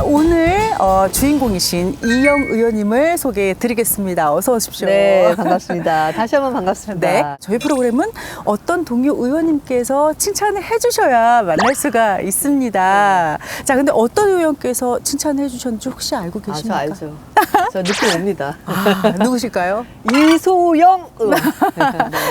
오늘 주인공이신 이영 의원님을 소개해 드리겠습니다. 어서 오십시오. 네, 반갑습니다. 다시 한번 반갑습니다. 네, 저희 프로그램은 어떤 동료 의원님께서 칭찬을 해주셔야 만날 수가 있습니다. 자, 근데 어떤 의원께서 칭찬을 해주셨는지 혹시 알고 저 계십니까? 알죠. 저 느낌 옵니다. 누구실까요? 이소영 의원.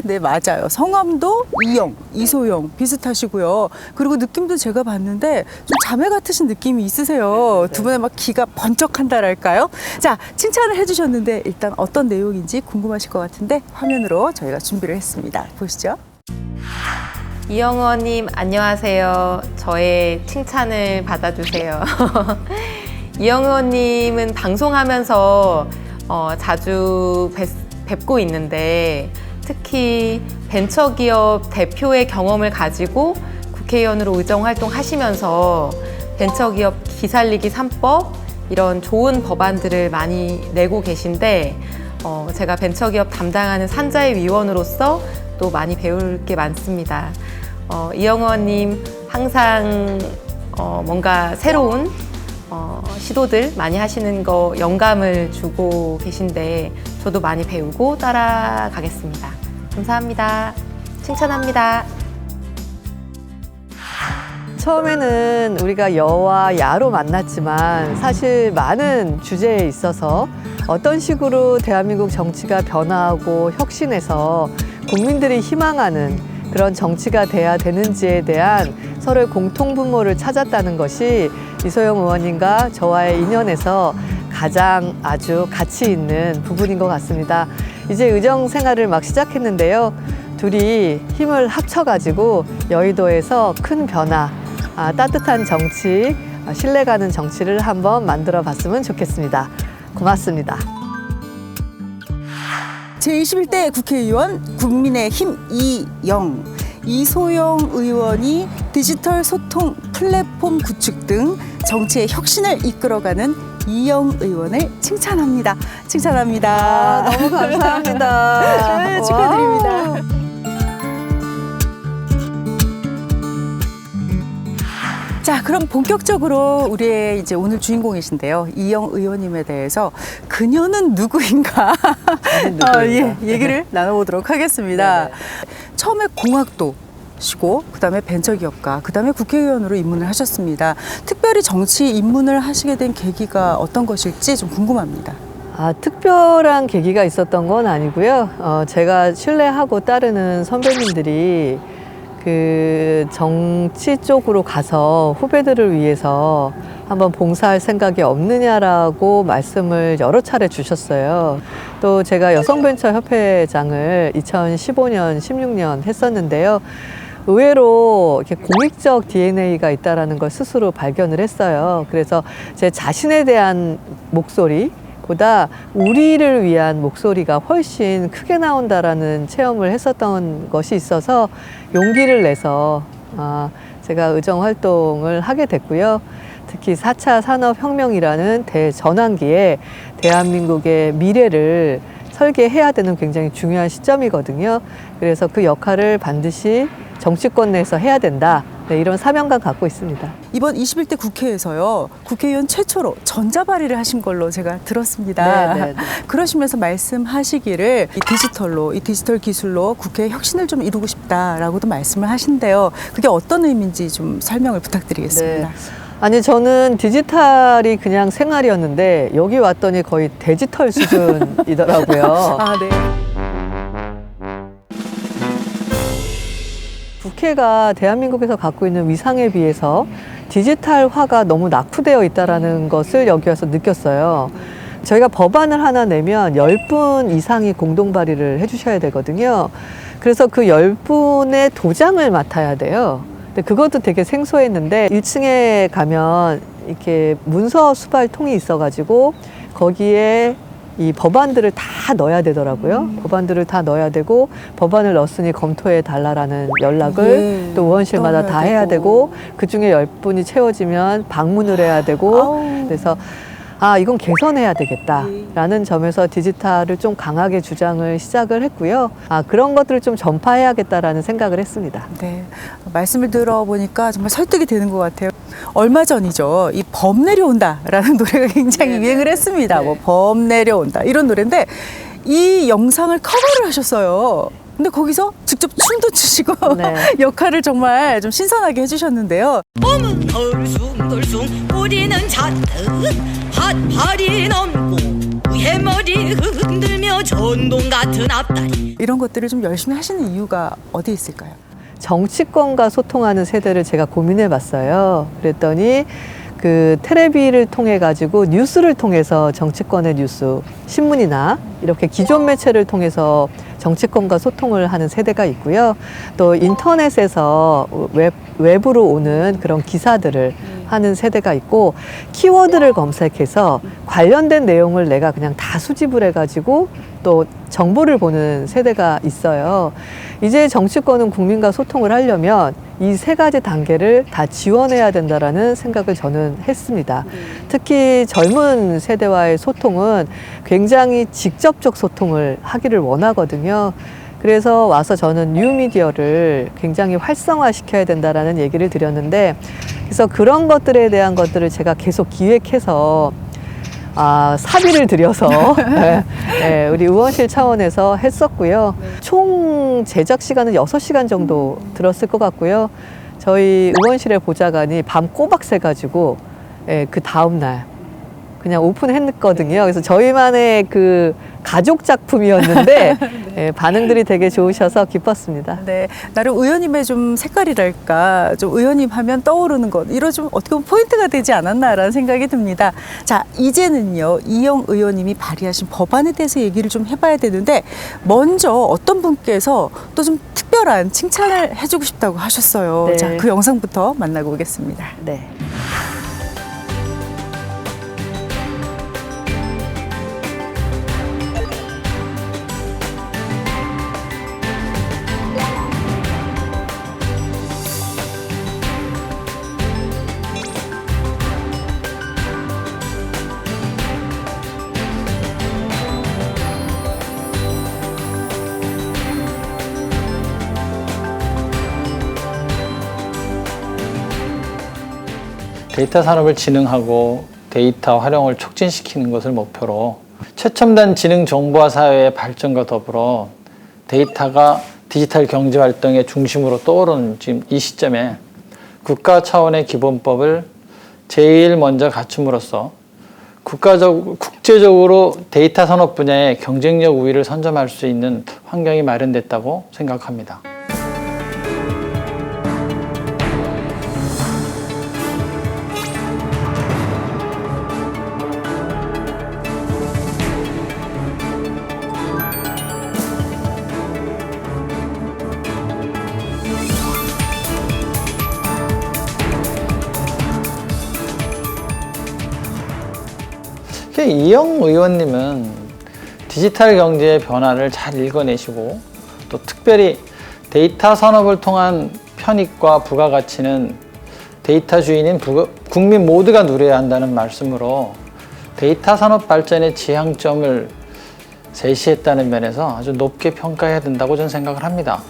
네, 맞아요. 성함도 이영, 이소영 비슷하시고요. 그리고 느낌도 제가 봤는데 좀 자매 같으신 느낌이 있으세요. 두 분의 막 기가 번쩍한다랄까요? 자, 칭찬을 해주셨는데 일단 어떤 내용인지 궁금하실 것 같은데 화면으로 저희가 준비를 했습니다. 보시죠. 이영 의원님 안녕하세요. 저의 칭찬을 받아주세요. 이영 의원님은 방송하면서 자주 뵙고 있는데 특히 벤처기업 대표의 경험을 가지고 국회의원으로 의정활동 하시면서 벤처기업 기살리기 3법 이런 좋은 법안들을 많이 내고 계신데 제가 벤처기업 담당하는 산자의 위원으로서 또 많이 배울 게 많습니다. 이영 의원님 항상 뭔가 새로운 시도들 많이 하시는 거 영감을 주고 계신데 저도 많이 배우고 따라가겠습니다. 감사합니다. 칭찬합니다. 처음에는 우리가 여와 야로 만났지만 사실 많은 주제에 있어서 어떤 식으로 대한민국 정치가 변화하고 혁신해서 국민들이 희망하는 그런 정치가 돼야 되는지에 대한 서로의 공통분모를 찾았다는 것이 이소영 의원님과 저와의 인연에서 가장 아주 가치 있는 부분인 것 같습니다. 이제 의정 생활을 막 시작했는데요. 둘이 힘을 합쳐가지고 여의도에서 큰 변화, 따뜻한 정치, 신뢰가는 정치를 한번 만들어 봤으면 좋겠습니다. 고맙습니다. 제21대 국회의원 국민의힘 이영, 이소영 의원이 디지털 소통 플랫폼 구축 등 정치의 혁신을 이끌어가는 이영 의원을 칭찬합니다. 칭찬합니다. 너무 감사합니다. 네, 축하드립니다. 자, 그럼 본격적으로 우리의 이제 오늘 주인공이신데요. 이영 의원님에 대해서 그녀는 누구인가? 얘기를 나눠보도록 하겠습니다. 네네. 처음에 공학도시고 그다음에 벤처기업가, 그다음에 국회의원으로 입문을 하셨습니다. 특별히 정치 입문을 하시게 된 계기가 어떤 것일지 좀 궁금합니다. 특별한 계기가 있었던 건 아니고요. 제가 신뢰하고 따르는 선배님들이 그 정치 쪽으로 가서 후배들을 위해서 한번 봉사할 생각이 없느냐라고 말씀을 여러 차례 주셨어요. 또 제가 여성벤처협회장을 2015년, 16년 했었는데요. 의외로 이렇게 공익적 DNA가 있다는 걸 스스로 발견을 했어요. 그래서 제 자신에 대한 목소리 보다 우리를 위한 목소리가 훨씬 크게 나온다라는 체험을 했었던 것이 있어서 용기를 내서 제가 의정 활동을 하게 됐고요. 특히 4차 산업혁명이라는 대전환기에 대한민국의 미래를 설계해야 되는 굉장히 중요한 시점이거든요. 그래서 그 역할을 반드시 정치권 내에서 해야 된다. 네, 이런 사명감 갖고 있습니다. 이번 21대 국회에서요, 국회의원 최초로 전자발의를 하신 걸로 제가 들었습니다. 네. 그러시면서 말씀하시기를 이 디지털 기술로 국회 혁신을 좀 이루고 싶다라고도 말씀을 하신대요. 그게 어떤 의미인지 좀 설명을 부탁드리겠습니다. 네. 아니, 저는 디지털이 그냥 생활이었는데 여기 왔더니 거의 디지털 수준이더라고요. 네. 국회가 대한민국에서 갖고 있는 위상에 비해서 디지털화가 너무 낙후되어 있다는 것을 여기 와서 느꼈어요. 저희가 법안을 하나 내면 10분 이상이 공동 발의를 해주셔야 되거든요. 그래서 그 10분의 도장을 맡아야 돼요. 근데 그것도 되게 생소했는데 1층에 가면 이렇게 문서 수발통이 있어가지고 거기에 이 법안들을 다 넣어야 되더라고요. 법안들을 다 넣어야 되고 법안을 넣었으니 검토해 달라라는 연락을 또 의원실마다 다 해야 되고 그중에 10분이 채워지면 방문을 해야 되고 그래서 이건 개선해야 되겠다라는 점에서 디지털을 좀 강하게 주장을 시작을 했고요. 그런 것들을 좀 전파해야겠다라는 생각을 했습니다. 네, 말씀을 들어보니까 정말 설득이 되는 것 같아요. 얼마 전이죠. 이 범 내려온다라는 노래가 굉장히 유행을 했습니다. 뭐 범 내려온다 이런 노래인데 이 영상을 커버를 하셨어요. 근데 거기서 직접 춤도 추시고 네. 역할을 정말 좀 신선하게 해주셨는데요. 몸은 덜숭덜숭 우리는 잔뜩 핫팔이 넘고 해머리 흔들며 전동 같은 앞다리 이런 것들을 좀 열심히 하시는 이유가 어디에 있을까요? 정치권과 소통하는 세대를 제가 고민해 봤어요. 그랬더니 그 텔레비를 통해 가지고 뉴스를 통해서 정치권의 뉴스, 신문이나 이렇게 기존 매체를 통해서 정치권과 소통을 하는 세대가 있고요. 또 인터넷에서 외부로 오는 그런 기사들을 하는 세대가 있고 키워드를 검색해서 관련된 내용을 내가 그냥 다 수집을 해가지고 또 정보를 보는 세대가 있어요. 이제 정치권은 국민과 소통을 하려면 이 세 가지 단계를 다 지원해야 된다라는 생각을 저는 했습니다. 특히 젊은 세대와의 소통은 굉장히 직접적 소통을 하기를 원하거든요. 그래서 와서 저는 뉴미디어를 굉장히 활성화시켜야 된다라는 얘기를 드렸는데 그래서 그런 것들에 대한 것들을 제가 계속 기획해서 사비를 들여서 우리 의원실 차원에서 했었고요. 총 제작 시간은 6시간 정도 들었을 것 같고요. 저희 의원실의 보좌관이 밤 꼬박 새가지고 그 다음날 그냥 오픈했거든요. 그래서 저희만의 그 가족 작품이었는데 반응들이 되게 좋으셔서 기뻤습니다. 네, 나름 의원님의 좀 색깔이랄까, 좀 의원님 하면 떠오르는 것, 이런 좀 어떻게 보면 포인트가 되지 않았나라는 생각이 듭니다. 자, 이제는요, 이영 의원님이 발의하신 법안에 대해서 얘기를 좀 해봐야 되는데, 먼저 어떤 분께서 또 좀 특별한 칭찬을 해주고 싶다고 하셨어요. 네. 자, 그 영상부터 만나고 오겠습니다. 네. 데이터 산업을 진흥하고 데이터 활용을 촉진시키는 것을 목표로 최첨단 지능 정보화 사회의 발전과 더불어 데이터가 디지털 경제 활동의 중심으로 떠오르는 지금 이 시점에 국가 차원의 기본법을 제일 먼저 갖춤으로써 국제적으로 데이터 산업 분야의 경쟁력 우위를 선점할 수 있는 환경이 마련됐다고 생각합니다. 이영 의원님은 디지털 경제의 변화를 잘 읽어내시고 또 특별히 데이터 산업을 통한 편익과 부가가치는 데이터 주인인 국민 모두가 누려야 한다는 말씀으로 데이터 산업 발전의 지향점을 제시했다는 면에서 아주 높게 평가해야 된다고 저는 생각을 합니다.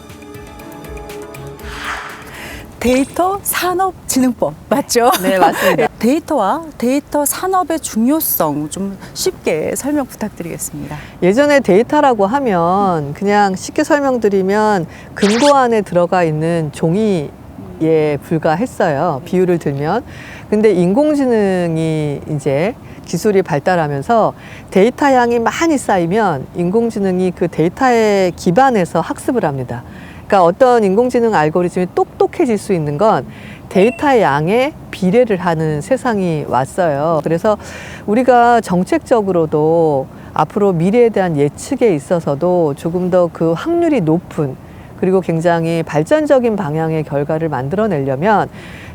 데이터 산업진흥법 맞죠? 네, 맞습니다. 데이터와 데이터 산업의 중요성 좀 쉽게 설명 부탁드리겠습니다. 예전에 데이터라고 하면 그냥 쉽게 설명드리면 금고 안에 들어가 있는 종이에 불과했어요. 비유를 들면. 근데 인공지능이 이제 기술이 발달하면서 데이터 양이 많이 쌓이면 인공지능이 그 데이터에 기반해서 학습을 합니다. 그러니까 어떤 인공지능 알고리즘이 똑똑해질 수 있는 건 데이터의 양에 비례를 하는 세상이 왔어요. 그래서 우리가 정책적으로도 앞으로 미래에 대한 예측에 있어서도 조금 더 그 확률이 높은 그리고 굉장히 발전적인 방향의 결과를 만들어내려면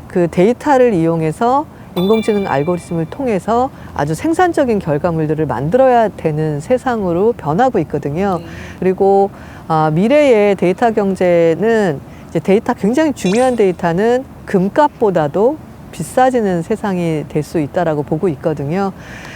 그 데이터를 이용해서 인공지능 알고리즘을 통해서 아주 생산적인 결과물들을 만들어야 되는 세상으로 변하고 있거든요. 그리고 미래의 데이터 경제는 이제 데이터 굉장히 중요한 데이터는 금값보다도 비싸지는 세상이 될 수 있다라고 보고 있거든요.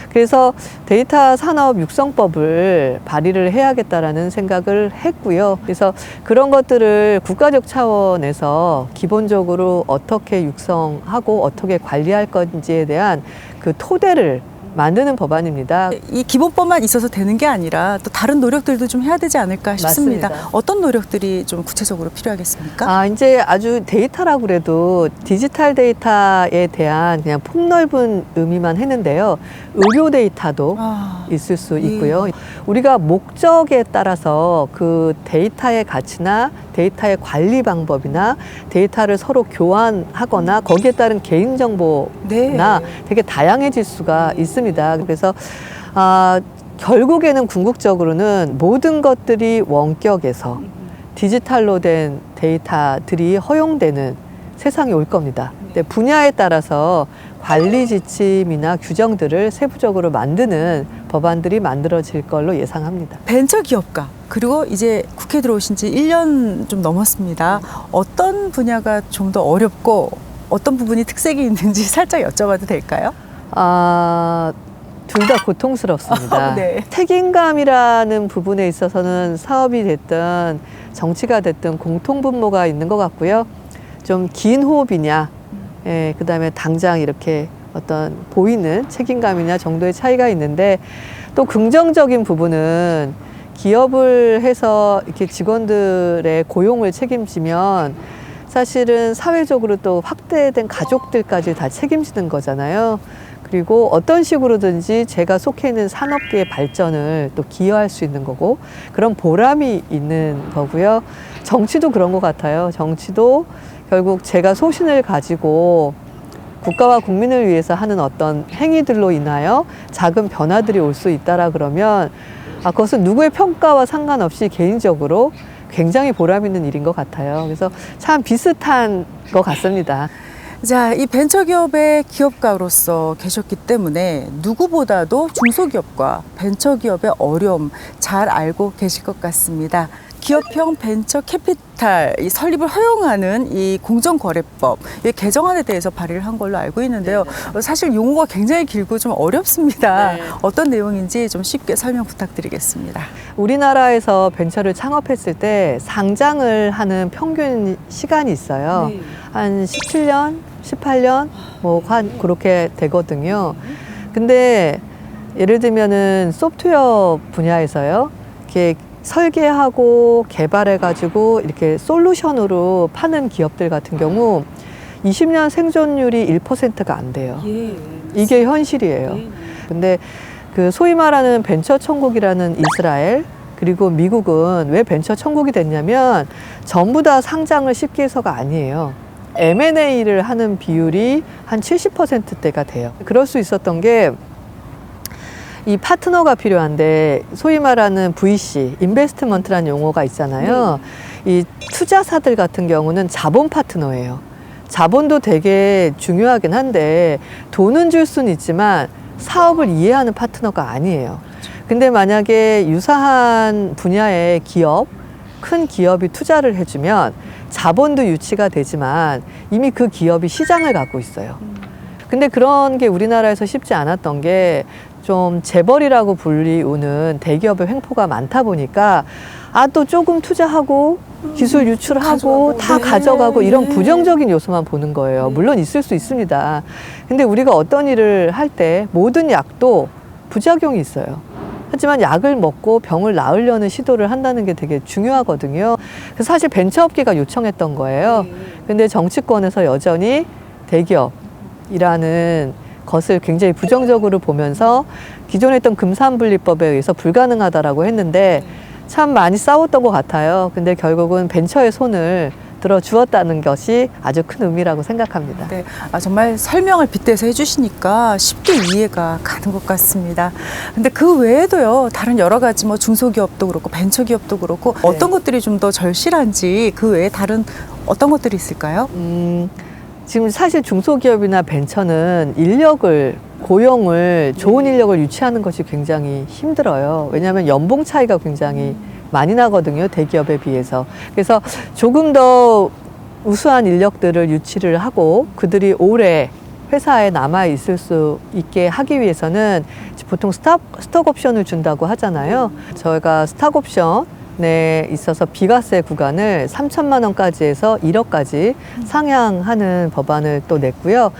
그래서 데이터 산업 육성법을 발의를 해야겠다라는 생각을 했고요. 그래서 그런 것들을 국가적 차원에서 기본적으로 어떻게 육성하고 어떻게 관리할 건지에 대한 그 토대를 만드는 법안입니다. 이 기본법만 있어서 되는 게 아니라 또 다른 노력들도 좀 해야 되지 않을까 싶습니다. 맞습니다. 어떤 노력들이 좀 구체적으로 필요하겠습니까? 이제 아주 데이터라고 그래도 디지털 데이터에 대한 그냥 폭넓은 의미만 했는데요. 의료 데이터도 있을 수 있고요. 우리가 목적에 따라서 그 데이터의 가치나 데이터의 관리 방법이나 데이터를 서로 교환하거나 거기에 따른 개인정보나 되게 다양해질 수가 있습니다. 그래서 결국에는 궁극적으로는 모든 것들이 원격에서 디지털로 된 데이터들이 허용되는 세상이 올 겁니다. 근데 분야에 따라서 관리 지침이나 규정들을 세부적으로 만드는 법안들이 만들어질 걸로 예상합니다. 벤처기업가 그리고 이제 국회 들어오신 지 1년 좀 넘었습니다. 어떤 분야가 좀 더 어렵고 어떤 부분이 특색이 있는지 살짝 여쭤봐도 될까요? 둘 다 고통스럽습니다. 네. 책임감이라는 부분에 있어서는 사업이 됐든 정치가 됐든 공통분모가 있는 것 같고요. 좀 긴 호흡이냐, 그다음에 당장 이렇게 어떤 보이는 책임감이냐 정도의 차이가 있는데 또 긍정적인 부분은 기업을 해서 이렇게 직원들의 고용을 책임지면 사실은 사회적으로 또 확대된 가족들까지 다 책임지는 거잖아요. 그리고 어떤 식으로든지 제가 속해 있는 산업계의 발전을 또 기여할 수 있는 거고 그런 보람이 있는 거고요. 정치도 그런 것 같아요. 정치도 결국 제가 소신을 가지고 국가와 국민을 위해서 하는 어떤 행위들로 인하여 작은 변화들이 올 수 있다라 그러면 그것은 누구의 평가와 상관없이 개인적으로 굉장히 보람 있는 일인 것 같아요. 그래서 참 비슷한 것 같습니다. 자, 이 벤처기업의 기업가로서 계셨기 때문에 누구보다도 중소기업과 벤처기업의 어려움 잘 알고 계실 것 같습니다. 기업형 벤처 캐피탈 이 설립을 허용하는 이 공정거래법 이 개정안에 대해서 발의를 한 걸로 알고 있는데요. 사실 용어가 굉장히 길고 좀 어렵습니다. 어떤 내용인지 좀 쉽게 설명 부탁드리겠습니다. 우리나라에서 벤처를 창업했을 때 상장을 하는 평균 시간이 있어요. 한 17년, 18년 그렇게 되거든요. 근데 예를 들면은 소프트웨어 분야에서요. 이렇게 설계하고 개발해가지고 이렇게 솔루션으로 파는 기업들 같은 경우 20년 생존율이 1%가 안 돼요. 이게 현실이에요. 근데 그 소위 말하는 벤처 천국이라는 이스라엘 그리고 미국은 왜 벤처 천국이 됐냐면 전부 다 상장을 쉽게 해서가 아니에요. M&A를 하는 비율이 한 70%대가 돼요. 그럴 수 있었던 게 이 파트너가 필요한데 소위 말하는 VC, 인베스트먼트라는 용어가 있잖아요. 이 투자사들 같은 경우는 자본 파트너예요. 자본도 되게 중요하긴 한데 돈은 줄 수는 있지만 사업을 이해하는 파트너가 아니에요. 근데 만약에 유사한 분야의 기업, 큰 기업이 투자를 해주면 자본도 유치가 되지만 이미 그 기업이 시장을 갖고 있어요. 근데 그런 게 우리나라에서 쉽지 않았던 게 좀 재벌이라고 불리우는 대기업의 횡포가 많다 보니까 또 조금 투자하고 기술 유출하고 다 가져가고 이런 부정적인 요소만 보는 거예요. 물론 있을 수 있습니다. 근데 우리가 어떤 일을 할 때 모든 약도 부작용이 있어요. 하지만 약을 먹고 병을 나으려는 시도를 한다는 게 되게 중요하거든요. 그래서 사실 벤처업계가 요청했던 거예요. 근데 정치권에서 여전히 대기업이라는 것을 굉장히 부정적으로 보면서 기존에 했던 금산분리법에 의해서 불가능하다라고 했는데 참 많이 싸웠던 것 같아요. 근데 결국은 벤처의 손을 들어주었다는 것이 아주 큰 의미라고 생각합니다. 네, 정말 설명을 빗대서 해주시니까 쉽게 이해가 가는 것 같습니다. 근데 그 외에도요, 다른 여러 가지 뭐 중소기업도 그렇고 벤처기업도 그렇고 어떤 것들이 좀 더 절실한지 그 외에 다른 어떤 것들이 있을까요? 지금 사실 중소기업이나 벤처는 고용을 좋은 인력을 유치하는 것이 굉장히 힘들어요. 왜냐하면 연봉 차이가 굉장히 많이 나거든요. 대기업에 비해서. 그래서 조금 더 우수한 인력들을 유치를 하고 그들이 오래 회사에 남아 있을 수 있게 하기 위해서는 보통 스톡 옵션을 준다고 하잖아요. 저희가 스톡 옵션에 있어서 비과세 구간을 3천만 원까지 해서 1억까지 상향하는 법안을 또 냈고요.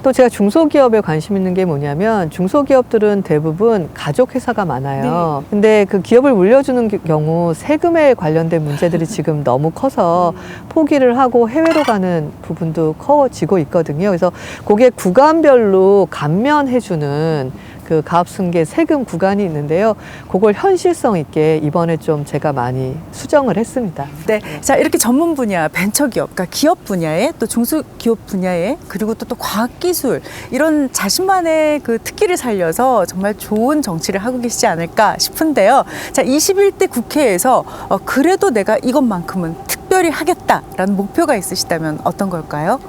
또 제가 중소기업에 관심 있는 게 뭐냐면 중소기업들은 대부분 가족 회사가 많아요. 근데 그 기업을 물려주는 경우 세금에 관련된 문제들이 지금 너무 커서 포기를 하고 해외로 가는 부분도 커지고 있거든요. 그래서 그게 구간별로 감면해주는 그 가압승계 세금 구간이 있는데요. 그걸 현실성 있게 이번에 좀 제가 많이 수정을 했습니다. 네. 자, 이렇게 전문 분야, 벤처기업, 그러니까 기업 분야에 또 중소기업 분야에 그리고 또 과학기술 이런 자신만의 그 특기를 살려서 정말 좋은 정치를 하고 계시지 않을까 싶은데요. 자, 21대 국회에서 그래도 내가 이것만큼은 특별히 하겠다라는 목표가 있으시다면 어떤 걸까요?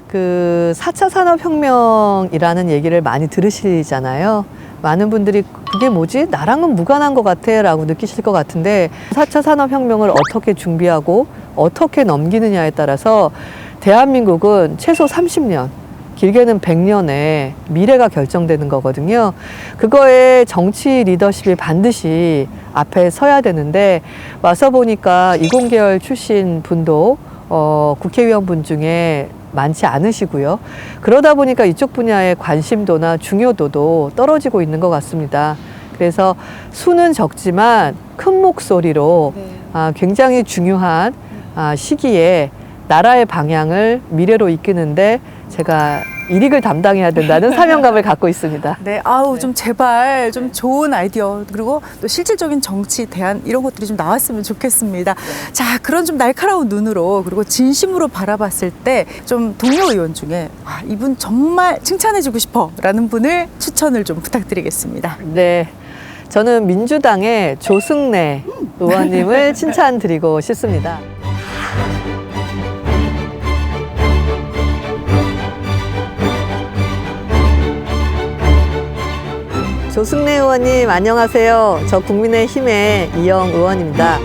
그 4차 산업혁명이라는 얘기를 많이 들으시잖아요. 많은 분들이 그게 뭐지? 나랑은 무관한 것 같아 라고 느끼실 것 같은데 4차 산업혁명을 어떻게 준비하고 어떻게 넘기느냐에 따라서 대한민국은 최소 30년, 길게는 100년의 미래가 결정되는 거거든요. 그거에 정치 리더십이 반드시 앞에 서야 되는데 와서 보니까 이공계열 출신 분도 국회의원분 중에 많지 않으시고요. 그러다 보니까 이쪽 분야의 관심도나 중요도도 떨어지고 있는 것 같습니다. 그래서 수는 적지만 큰 목소리로 굉장히 중요한 시기에 나라의 방향을 미래로 이끄는데 제가 일익을 담당해야 된다는 사명감을 갖고 있습니다. 네, 아우 좀 제발 좀 좋은 아이디어 그리고 또 실질적인 정치 대안 이런 것들이 좀 나왔으면 좋겠습니다. 자, 그런 좀 날카로운 눈으로 그리고 진심으로 바라봤을 때 좀 동료 의원 중에 이분 정말 칭찬해주고 싶어라는 분을 추천을 좀 부탁드리겠습니다. 네, 저는 민주당의 조승래 의원님을 칭찬드리고 싶습니다. 조승래 의원님 안녕하세요. 저 국민의힘의 이영 의원입니다.